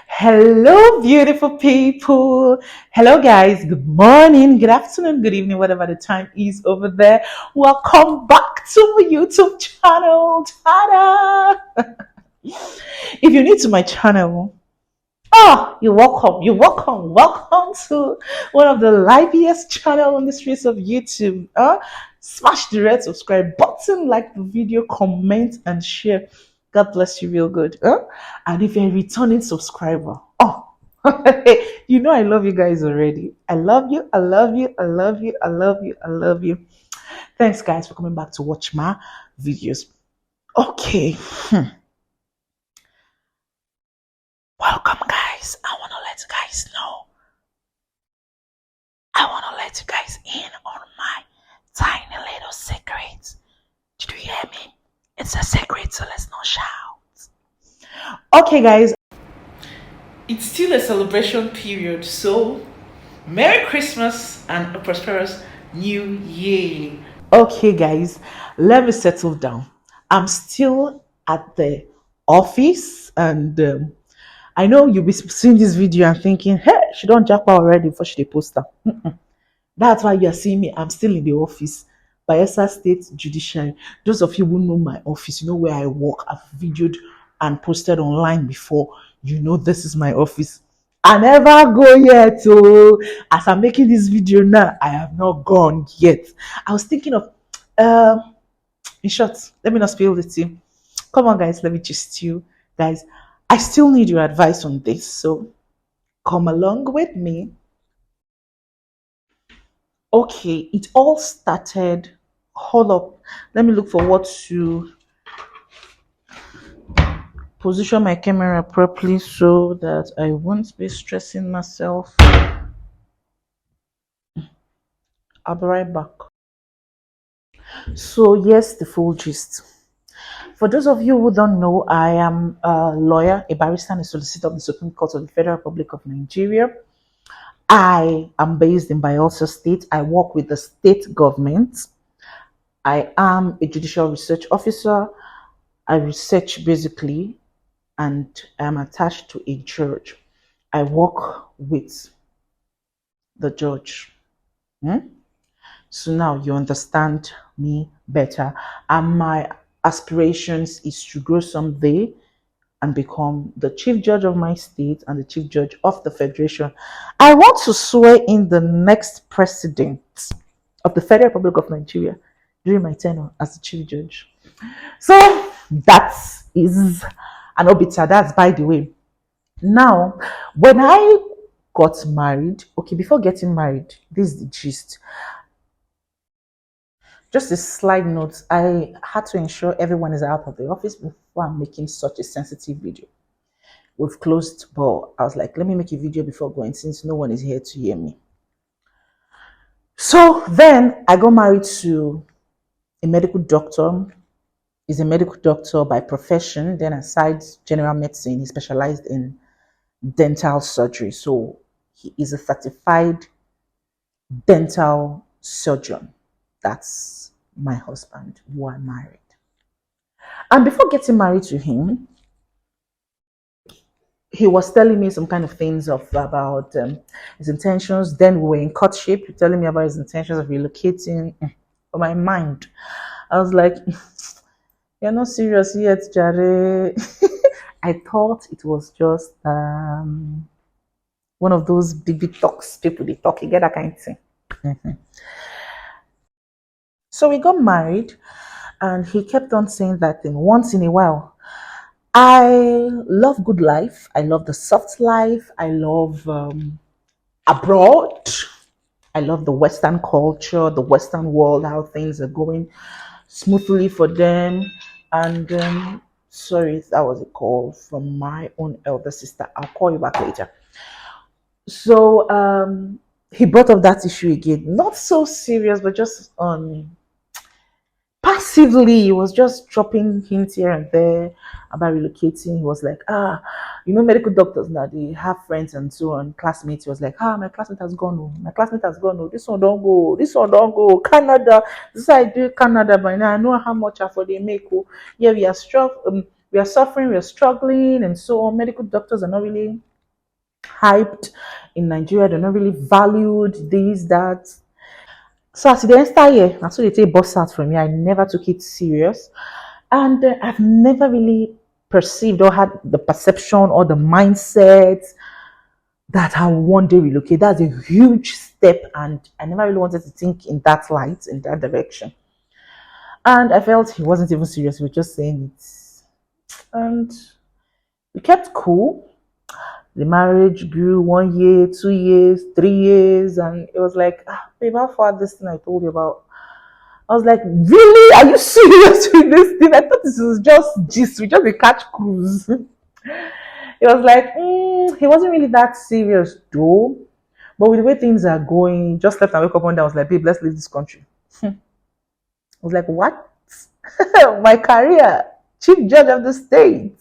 Hello, beautiful people. Hello, guys. Good morning, good afternoon, good evening, whatever the time is over there. Welcome back to my YouTube channel. Ta-da! If you're new to my channel, you're welcome. You're welcome. Welcome to one of the liveliest channel on the streets of YouTube. Smash the red subscribe button, like the video, comment, and share. God bless you real good. And if you're a returning subscriber, you know I love you guys already. I love you. I love you. I love you. I love you. I love you. Thanks, guys, for coming back to watch my videos. Okay. Welcome, guys. I want to let you guys in on my tiny little secret. Did you hear me? It's a secret, so let's not shout. Okay, guys. It's still a celebration period, so Merry Christmas and a prosperous New Year. Okay, guys, let me settle down. I'm still at the office, and I know you'll be seeing this video and thinking, hey, she don't japa already before she dey post her. That's why you're seeing me. I'm still in the office, Bayelsa State Judiciary. Those of you who know my office, you know where I work. I've videoed and posted online before. You know this is my office. I never go yet. So as I'm making this video now, I have not gone yet. I was thinking of, in short, let me not spill the tea. Come on, guys, let me just you. Guys, I still need your advice on this. So come along with me. Okay, it all started. Hold up. Let me look for what to position my camera properly so that I won't be stressing myself. I'll be right back. So, yes, the full gist. For those of you who don't know, I am a lawyer, a barrister, and a solicitor of the Supreme Court of the Federal Republic of Nigeria. I am based in Bayelsa State. I work with the state government. I am a judicial research officer. I research basically, and I'm attached to a judge. I work with the judge. So now you understand me better. And my aspirations is to grow someday and become the chief judge of my state and the chief judge of the federation. I want to swear in the next president of the Federal Republic of Nigeria during my tenure as the chief judge. So that is an obiter. That's by the way. Now, when I got married, okay, before getting married, this is the gist. Just a slight note, I had to ensure everyone is out of the office before I'm making such a sensitive video. We've closed, but I was like, let me make a video before going since no one is here to hear me. So then I got married to a medical doctor. He's a medical doctor by profession. Then aside general medicine, he specialized in dental surgery. So he is a certified dental surgeon. That's my husband who I married. And before getting married to him, he was telling me some kind of things about his intentions. Then we were in courtship, telling me about his intentions of relocating. For my mind, I was like, "You're not serious yet, Jare." I thought it was just one of those big talks people they talk, you get that kind of thing. So we got married, and he kept on saying that thing once in a while. I love good life. I love the soft life. I love abroad. I love the Western culture, the Western world, how things are going smoothly for them. And sorry, that was a call from my own elder sister. I'll call you back later. So he brought up that issue again. Not so serious, but just on passively, he was just dropping hints here and there about relocating. He was like, medical doctors now, they have friends and so on, classmates. He was like, my classmate has gone. Oh, my classmate has gone. Oh, this one don't go. This one don't go. Canada. This I do Canada by now. I know how much for they make. Oh, yeah, we are struggling. We are suffering. We are struggling, and so on. Medical doctors are not really hyped in Nigeria. They're not really valued, this, that. So as the entire year, that's what they take bust out from me. I never took it serious. And I've never really perceived or had the perception or the mindset that I will one day relocate. That's a huge step, and I never really wanted to think in that light, in that direction. And I felt he wasn't even serious. He was just saying it. And we kept cool. The marriage grew 1 year, 2 years, 3 years, and it was like, babe, how far this thing I told you about? I was like, really? Are you serious with this thing? I thought this was just gist. We just a catch cruise. It was like, he wasn't really that serious though. But with the way things are going, just left and wake up one day, I was like, babe, let's leave this country. I was like, what? My career, chief judge of the state,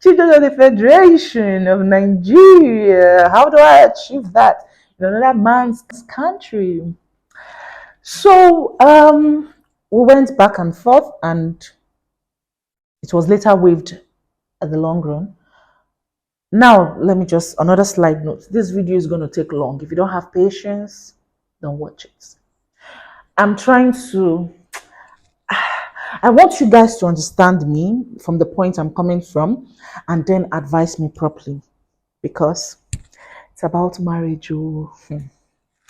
chief judge of the Federation of Nigeria. How do I achieve that in another man's country? So we went back and forth, and it was later waived at the long run. Now, let me just, another slide note. This video is going to take long. If you don't have patience, don't watch it. I'm trying to, I want you guys to understand me from the point I'm coming from, and then advise me properly, because it's about marriage. Oh,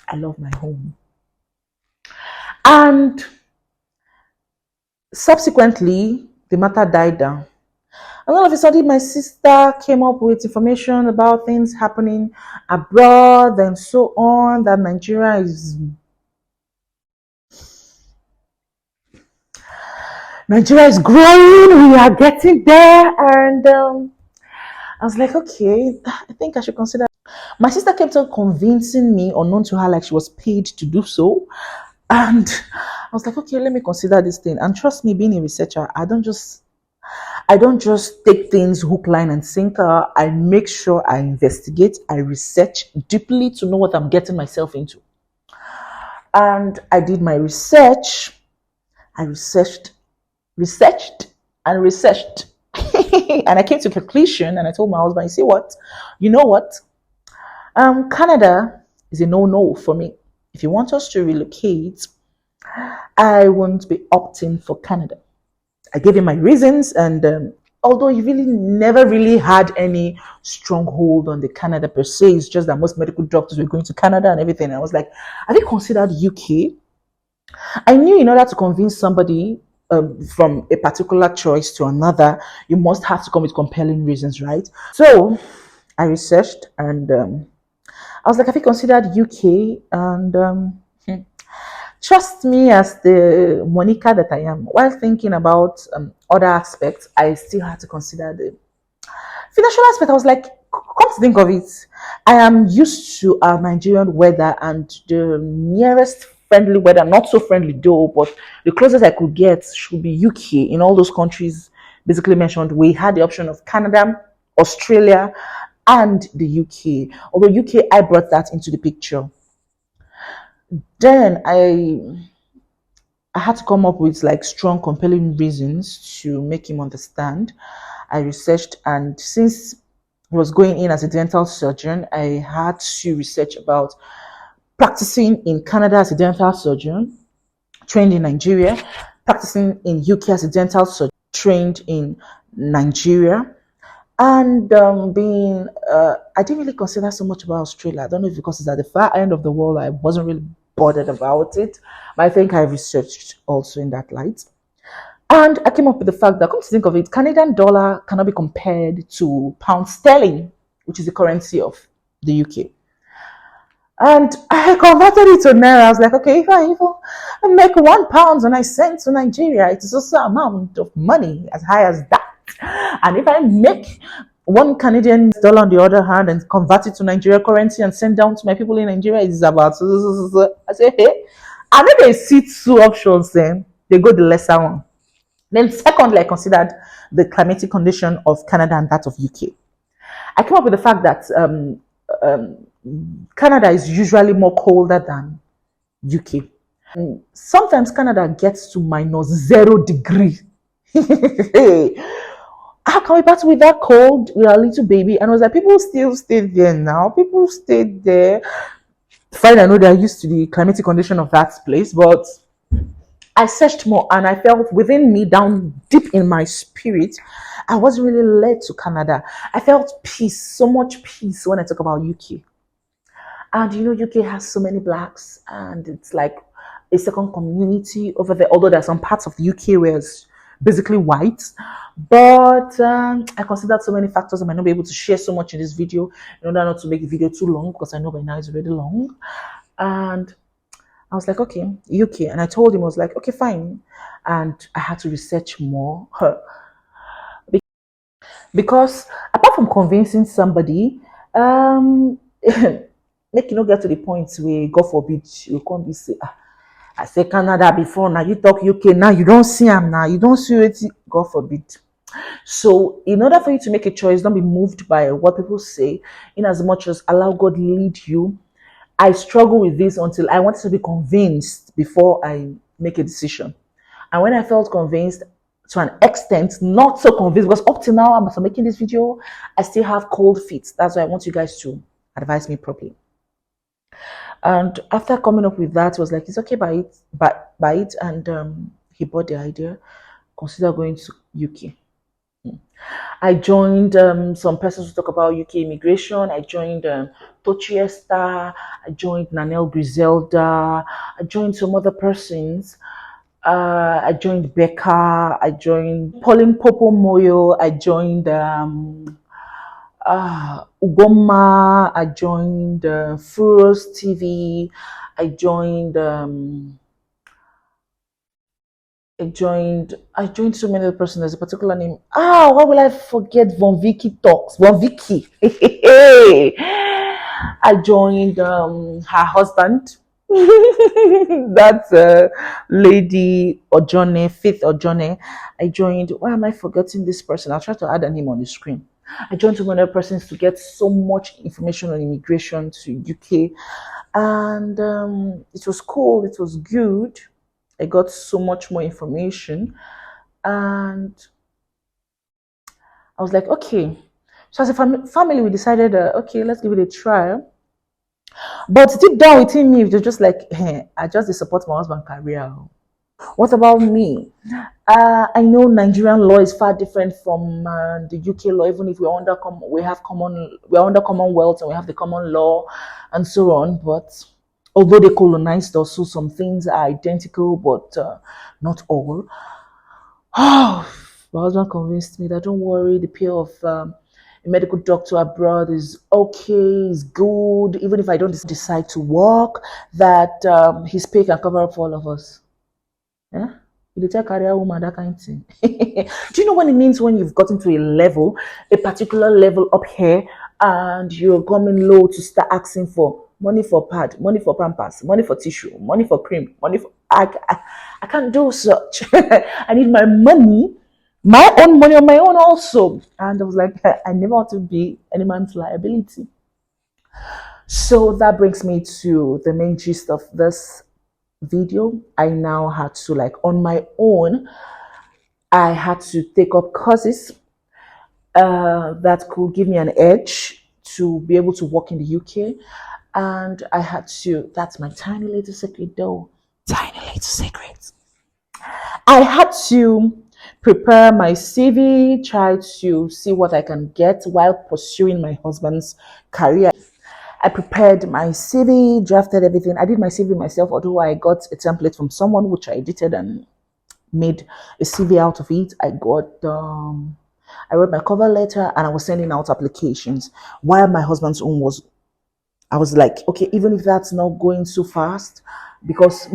I love my home. And subsequently, the matter died down. And all of a sudden, my sister came up with information about things happening abroad and so on, that Nigeria is growing, we are getting there. And I was like, okay, I think I should consider. My sister kept on convincing me, unknown to her, like she was paid to do so. And I was like, okay, let me consider this thing. And trust me, being a researcher, I don't just take things hook, line, and sinker. I make sure I investigate, I research deeply to know what I'm getting myself into. And I did my research. I researched, and I came to a conclusion, and I told my husband, you know what? Canada is a no-no for me. If you want us to relocate, I won't be opting for Canada. I gave him my reasons, and although he really never really had any stronghold on the Canada per se, it's just that most medical doctors were going to Canada and everything. And I was like, have you considered UK? I knew in order to convince somebody from a particular choice to another, you must have to come with compelling reasons, right? So I researched, and I was like, have you considered UK? And trust me, as the Monica that I am, while thinking about other aspects, I still had to consider the financial aspect. I was like, come to think of it, I am used to our Nigerian weather, and the nearest friendly weather, not so friendly though, but the closest I could get should be UK. In all those countries basically mentioned, we had the option of Canada, Australia, and the UK. Although UK, I brought that into the picture. Then I had to come up with like strong, compelling reasons to make him understand. I researched, and since he was going in as a dental surgeon, I had to research about practicing in Canada as a dental surgeon, trained in Nigeria, practicing in UK as a dental surgeon, trained in Nigeria, and I didn't really consider so much about Australia. I don't know if because it's at the far end of the world, I wasn't really bothered about it, but I think I researched also in that light. And I came up with the fact that, come to think of it, Canadian dollar cannot be compared to pound sterling, which is the currency of the UK. And I converted it to naira. I was like, okay, if I make £1 and I send to Nigeria, it is also an amount of money as high as that. And if I make one Canadian dollar on the other hand and convert it to Nigeria currency and send down to my people in Nigeria, it's about. I say, hey, and then they see two options, then they go the lesser one. Then secondly, I considered the climatic condition of Canada and that of UK. I came up with the fact that Canada is usually more colder than UK. Sometimes Canada gets to -0 degree. how can we battle with that cold with our little baby? And I was like, people still stay there now. People stay there. Fine, I know they're used to the climatic condition of that place, but I searched more and I felt within me, down deep in my spirit, I wasn't really led to Canada. I felt peace, so much peace when I talk about UK. And you know, UK has so many blacks, and it's like a second community over there. Although there are some parts of the UK where it's basically white, but I considered so many factors. I might not be able to share so much in this video in order not to make the video too long because I know by now it's already long. And I was like, okay, UK, and I told him I was like, okay, fine, and I had to research more because apart from convincing somebody, make you not get to the point where God forbid you can't be say, ah, I say Canada before, now you talk UK, now you don't see them, now you don't see it, God forbid. So in order for you to make a choice, don't be moved by what people say, in as much as allow God lead you. I struggle with this until I wanted to be convinced before I make a decision. And when I felt convinced to an extent, not so convinced, because up to now, I'm making this video, I still have cold feet. That's why I want you guys to advise me properly. And after coming up with that, was like, it's okay, buy it. And he bought the idea. Consider going to UK. I joined some persons who talk about UK immigration. I joined Tochi Esther. I joined Nanel Griselda. I joined some other persons. I joined Becca. I joined Pauline Popo Moyo. I joined Ugoma. I joined Furos TV. I joined so many other persons. There's a particular name. Why will I forget Von Vicky Talks? Von Vicky. I joined her husband. That's Lady Ojone, Faith Ojone. I joined. Why am I forgetting this person? I'll try to add a name on the screen. I joined some other persons to get so much information on immigration to UK, and it was cool. It was good. I got so much more information, and I was like, okay. So as a family, we decided, okay, let's give it a try. But deep down within me, it was just like, hey, I just support my husband's career. What about me? I know Nigerian law is far different from the UK law. Even if we're under Commonwealth and we have the common law and so on. But although they colonized us, so some things are identical, but not all. Oh, my husband convinced me that don't worry, the pay of a medical doctor abroad is okay, is good. Even if I don't decide to work, that his pay can cover up for all of us. Yeah? You tell career woman that kind of thing. Do you know what it means when you've gotten to a level, a particular level up here, and you're coming low to start asking for money for pad, money for pampers, money for tissue, money for cream, money for... I can't do such. I need my money, my own money on my own also. And I was like, I never want to be any man's liability. So that brings me to the main gist of this video. I now had to, like, on my own, I had to take up courses that could give me an edge to be able to work in the UK. And I had to, that's my tiny little secret though. Tiny little secret. I had to prepare my CV, try to see what I can get while pursuing my husband's career. I prepared my CV, drafted everything. I did my CV myself, although I got a template from someone which I edited and made a CV out of it. I wrote my cover letter and I was sending out applications while my husband's own was, I was like, okay, even if that's not going so fast, because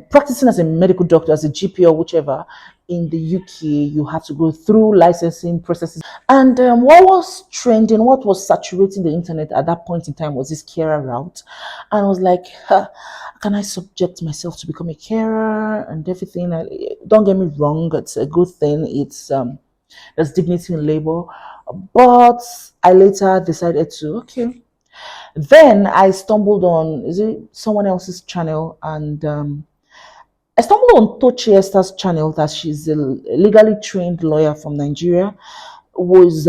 practicing as a medical doctor, as a GP or whichever, in the UK, you have to go through licensing processes. And what was trending, what was saturating the internet at that point in time was this carer route. And I was like, can I subject myself to become a carer and everything? Don't get me wrong, it's a good thing. It's there's dignity in labor. But I later decided to, okay. Then I stumbled on, is it someone else's channel? And I stumbled on Tochi Esther's channel, that she's a legally trained lawyer from Nigeria. was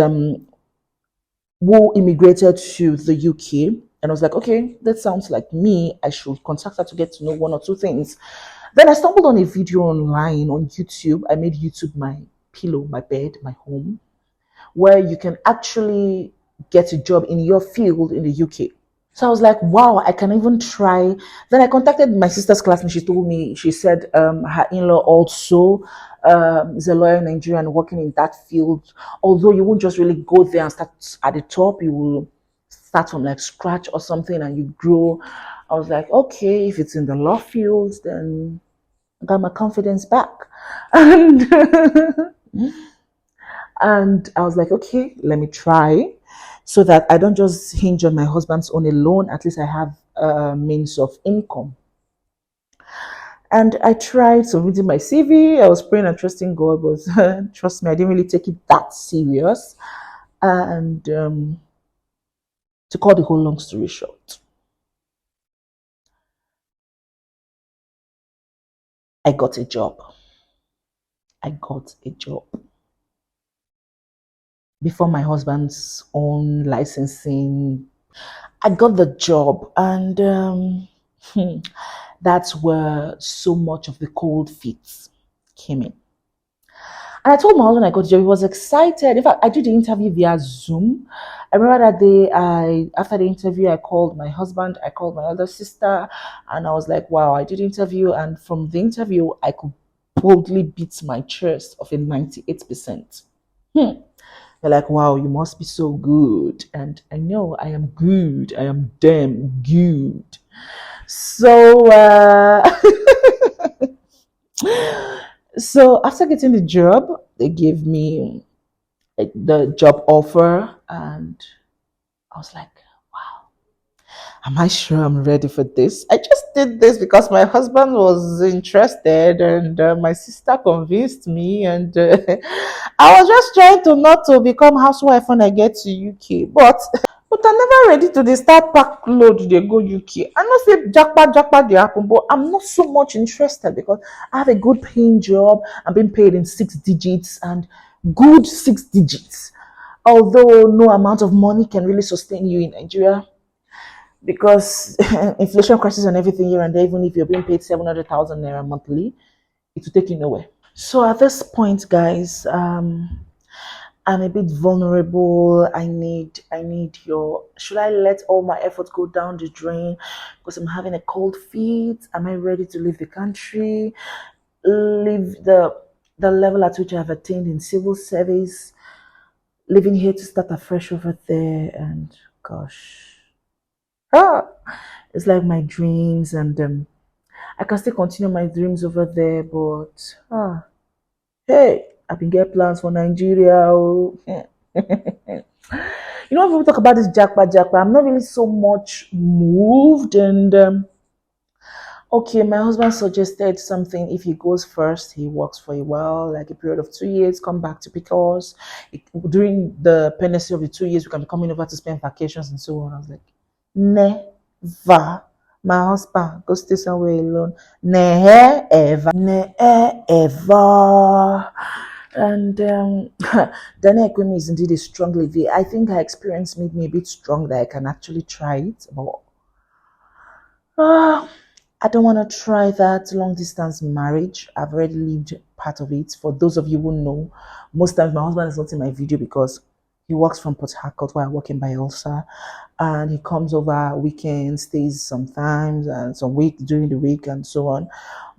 who immigrated to the UK. And I was like, okay, that sounds like me. I should contact her to get to know one or two things. Then I stumbled on a video online on YouTube. I made YouTube my pillow, my bed, my home, where you can actually get a job in your field in the UK. So I was like, wow, I can even try. Then I contacted my sister's classmate. She told me, she said her in law also is a lawyer in Nigeria and working in that field. Although you won't just really go there and start at the top, you will start from like scratch or something and you grow. I was like, okay, if it's in the law field, then I got my confidence back. And, and I was like, okay, let me try so that I don't just hinge on my husband's own alone. At least I have a means of income. And I tried submitting my CV. I was praying and trusting God, but trust me, I didn't really take it that serious. And to cut the whole long story short, I got a job. I got a job before my husband's own licensing. I got the job, and that's where so much of the cold feet came in. And I told my husband I got the job. He was excited. In fact, I did the interview via Zoom. I remember that day, after the interview, I called my husband, I called my other sister, and I was like, wow, I did the interview. And from the interview, I could boldly beat my chest of a 98%. They're like, wow, you must be so good. And I know I am good. I am damn good. So, so after getting the job, they gave me the job offer, and I was like, wow, am I sure I'm ready for this? I just did this because my husband was interested, and my sister convinced me, and I was just trying to not to become housewife when I get to UK, but I'm never ready to dey start pack load dey go UK. I know say japa dey happen, but I'm not so much interested because I have a good paying job. I'm being paid in 6 digits and good 6 digits. Although no amount of money can really sustain you in Nigeria because inflation crisis and everything here and there, even if you're being paid 700,000 naira monthly, it will take you nowhere. So at this point, guys, I'm a bit vulnerable. I need your, should I let all my efforts go down the drain because I'm having a cold feet? Am I ready to leave the country? Leave the level at which I've attained in civil service, living here to start afresh over there, and gosh. Ah, it's like my dreams, and I can still continue my dreams over there, but hey, I've been get plans for Nigeria. Oh. You know, when people talk about this Japa, I'm not really so much moved. And okay, my husband suggested something. If he goes first, he works for a while, like a period of 2 years, come back to pick us. During the pendency of the 2 years, we can be coming over to spend vacations and so on. I was like, never. My husband go stay somewhere alone. Never ever. Never ever. And Daniel Ekwemi is indeed a strong lady. I think her experience made me a bit strong that I can actually try it. But I don't want to try that long distance marriage. I've already lived part of it. For those of you who know, most times my husband is not in my video because he works from Port Harcourt while I work in Bielsa. And he comes over weekends, stays sometimes, and some week during the week and so on.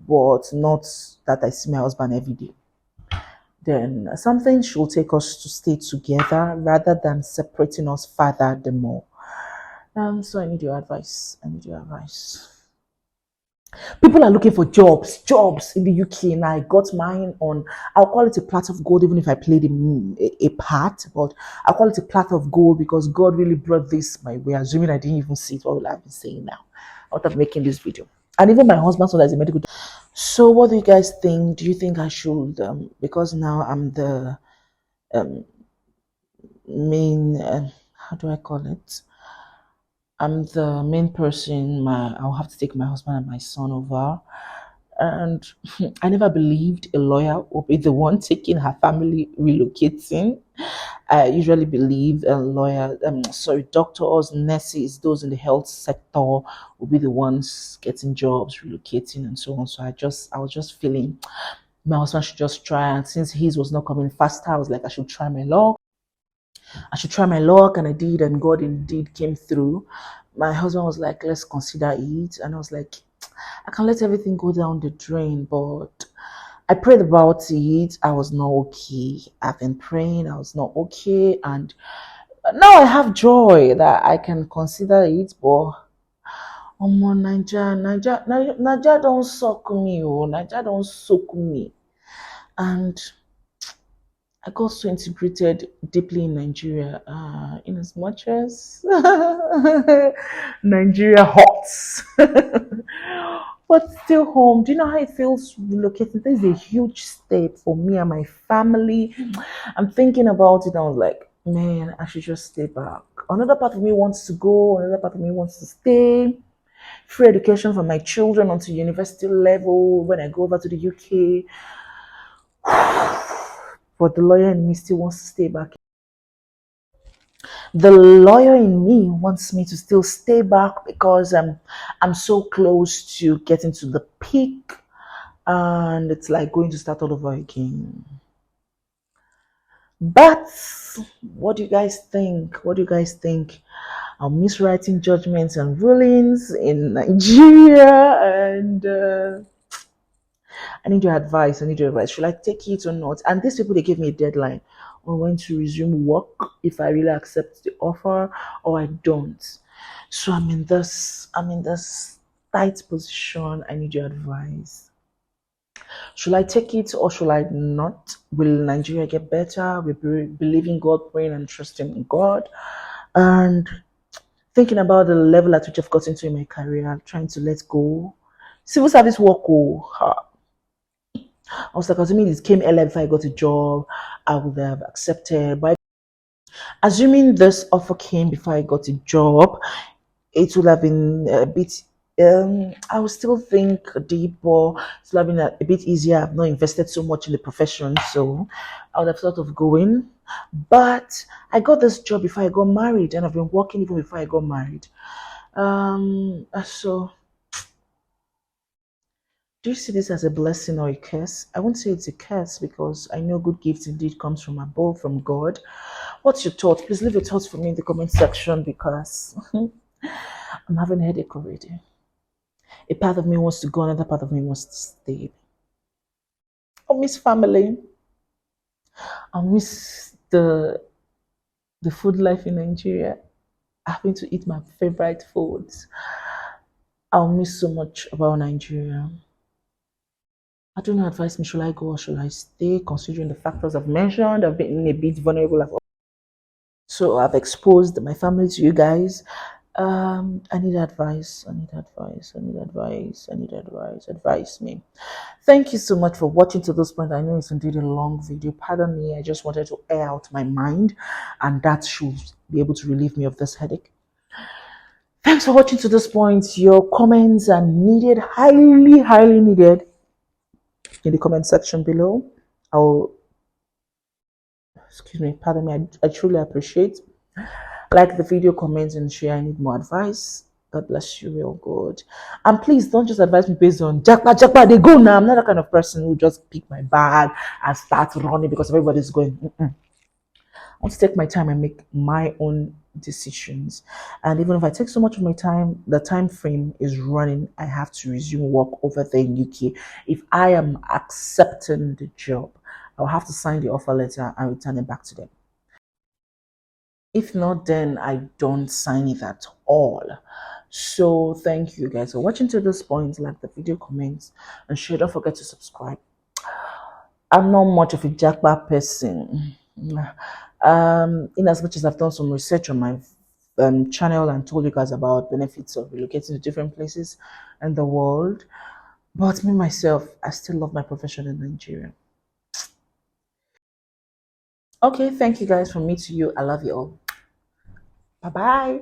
But not that I see my husband every day. Then something should take us to stay together rather than separating us further the more. So I need your advice. I need your advice. People are looking for jobs in the UK, and I got mine on, I'll call it a plot of gold, even if I played a part, but I'll call it a plot of gold because God really brought this my way. Assuming I didn't even see it, what will I be saying now out of making this video? And even my husband saw that as a medical. So what do you guys think? Do you think I should, because now I'm the main, how do I call it? I'm the main person. I'll have to take my husband and my son over. And I never believed a lawyer would be the one taking her family relocating. I usually believe lawyers, sorry, doctors, nurses, those in the health sector will be the ones getting jobs, relocating, and so on. So I was just feeling my husband should just try. And since his was not coming faster, I was like, I should try my luck. I should try my luck, and I did, and God indeed came through. My husband was like, let's consider it, and I was like, I can let everything go down the drain, but I prayed about it. I was not okay. I've been praying. I was not okay, and now I have joy that I can consider it. But Naija don't suck me, oh, Naija don't suck me, and I got so integrated deeply in Nigeria, in as much as Nigeria hot, but still home. Do you know how it feels relocating? This is a huge step for me and my family. I'm thinking about it. I was like, man, I should just stay back. Another part of me wants to go. Another part of me wants to stay. Free education for my children until university level when I go over to the UK. But the lawyer in me still wants to stay back. The lawyer in me wants me to still stay back because I'm so close to getting to the peak, and it's like going to start all over again. But what do you guys think? What do you guys think? I'll miss writing judgments and rulings in Nigeria, and I need your advice. I need your advice. Should I take it or not? And these people, they gave me a deadline on when to resume work if I really accept the offer or I don't. So I'm in this tight position. I need your advice. Should I take it or should I not? Will Nigeria get better? We believe in God, praying and trusting in God, and thinking about the level at which I've gotten to in my career, trying to let go. Civil service work, I was like, assuming it came earlier before I got a job, I would have accepted. But assuming this offer came before I got a job, it would have been a bit. I would still think deeper. It would have been a bit easier. I've not invested so much in the profession, so I would have thought of going. But I got this job before I got married, and I've been working even before I got married. So do you see this as a blessing or a curse? I won't say it's a curse because I know good gifts indeed comes from above, from God. What's your thought? Please leave your thoughts for me in the comment section because I'm having a headache already. A part of me wants to go, another part of me wants to stay. I miss family. I miss the food life in Nigeria. Having to eat my favorite foods. I'll miss so much about Nigeria. I don't know, advise me, should I go or should I stay? Considering the factors I've mentioned, I've been a bit vulnerable. So I've exposed my family to you guys. I need advice. I need advice. I need advice. I need advice. Advise me. Thank you so much for watching to this point. I know it's indeed a long video. Pardon me. I just wanted to air out my mind, and that should be able to relieve me of this headache. Thanks for watching to this point. Your comments are needed, highly, highly needed in the comment section below. Pardon me, I truly appreciate. Like the video, comment, and share. I need more advice. God bless you, real good. And please don't just advise me based on Japa, they go now. I'm not that kind of person who just pick my bag and start running because everybody's going. I want to take my time and make my own decisions. And even if I take so much of my time, the time frame is running. I have to resume work over there in UK. If I am accepting the job, I'll have to sign the offer letter and return it back to them. If not, then I don't sign it at all. So thank you guys for watching to this point. Like the video, comments, and share. Don't forget to subscribe. I'm not much of a Japa person. In as much as I've done some research on my channel and told you guys about benefits of relocating to different places in the world, but me myself, I still love my profession in Nigeria. Okay, thank you guys. From me to you, I love you all. Bye bye.